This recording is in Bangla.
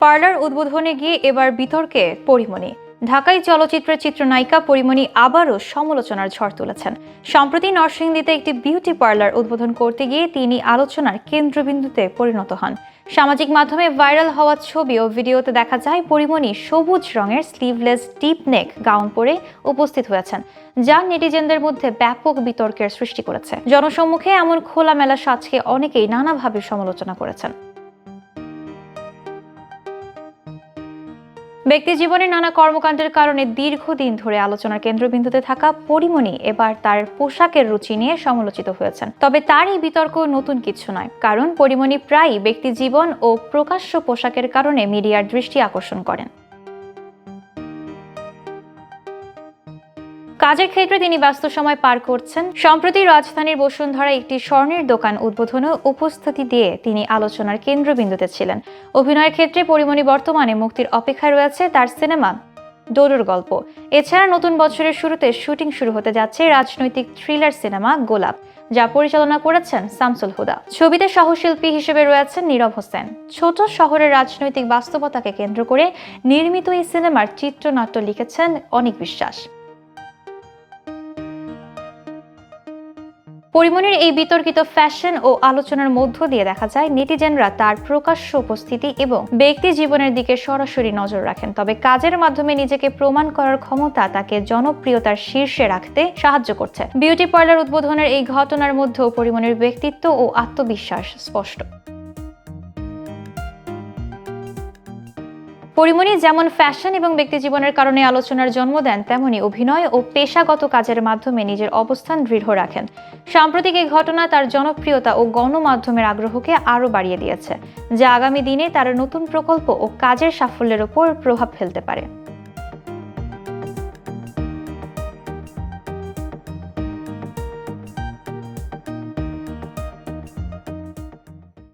পার্লার উদ্বোধনে গিয়ে এবার বিতর্কে পরিমণি। ঢাকাই চলচ্চিত্রের চিত্রনায়িকা পরিমণি আবারও সমালোচনার ঝড় তুলেছেন। সম্প্রতি নরসিংদীতে একটি বিউটি পার্লার উদ্বোধন করতে গিয়ে তিনি আলোচনার কেন্দ্রবিন্দুতে পরিণত হন। সামাজিক মাধ্যমে ভাইরাল হওয়া ছবি ও ভিডিওতে দেখা যায় পরিমণি সবুজ রঙের স্লিভলেস ডিপ নেক গাউন পরে উপস্থিত হয়েছেন, যা নেটিজেনদের মধ্যে ব্যাপক বিতর্কের সৃষ্টি করেছে। জনসম্মুখে এমন খোলামেলা সাজকে অনেকেই নানাভাবে সমালোচনা করেছেন। ব্যক্তি জীবনের নানা কর্মকাণ্ডের কারণে দীর্ঘদিন ধরে আলোচনার কেন্দ্রবিন্দুতে থাকা পরিমণি এবার তার পোশাকের রুচি নিয়ে সমালোচিত হয়েছেন। তবে তার এই বিতর্ক নতুন কিছু নয়, কারণ পরিমণি প্রায়ই ব্যক্তি জীবন ও প্রকাশ্য পোশাকের কারণে মিডিয়ার দৃষ্টি আকর্ষণ করেন। কাজের ক্ষেত্রে তিনি ব্যস্ত সময় পার করছেন। সম্প্রতি রাজধানীর বসুন্ধরায় একটি স্বর্ণের দোকান উদ্বোধনে উপস্থিতি দিয়ে তিনি আলোচনার কেন্দ্রবিন্দুতে ছিলেন। অভিনয়ের ক্ষেত্রে পরিমণি বর্তমানে মুক্তির অপেক্ষায় রয়েছে তার সিনেমা ডোডোর গল্প। এছাড়া নতুন বছরের শুরুতে শুটিং শুরু হতে যাচ্ছে রাজনৈতিক থ্রিলার সিনেমা গোলাপ, যা পরিচালনা করেছেন শামসুল হুদা। ছবিতে সহশিল্পী হিসেবে রয়েছেন নীরব হোসেন। ছোট শহরের রাজনৈতিক বাস্তবতাকে কেন্দ্র করে নির্মিত এই সিনেমার চিত্রনাট্য লিখেছেন অনিক বিশ্বাস। পরিমণির এই বিতর্কিত ফ্যাশন ও আলোচনার মধ্য দিয়ে দেখা যায় নেটিজেনরা তার প্রকাশ্য উপস্থিতি এবং ব্যক্তি জীবনের দিকে সরাসরি নজর রাখেন। তবে কাজের মাধ্যমে নিজেকে প্রমাণ করার ক্ষমতা তাকে জনপ্রিয়তার শীর্ষে রাখতে সাহায্য করছে। বিউটি পার্লার উদ্বোধনের এই ঘটনার মধ্যেও পরিমণির ব্যক্তিত্ব ও আত্মবিশ্বাস স্পষ্ট। পরিমণি যেমন ফ্যাশন এবং ব্যক্তিজীবনের কারণে আলোচনার জন্ম দেন, তেমনি অভিনয় ও পেশাগত কাজের মাধ্যমে নিজের অবস্থান দৃঢ় রাখেন। সাম্প্রতিক এই ঘটনা তার জনপ্রিয়তা ও গণমাধ্যমের আগ্রহকে আরও বাড়িয়ে দিয়েছে, যা আগামী দিনে তার নতুন প্রকল্প ও কাজের সাফল্যের উপর প্রভাব ফেলতে পারে।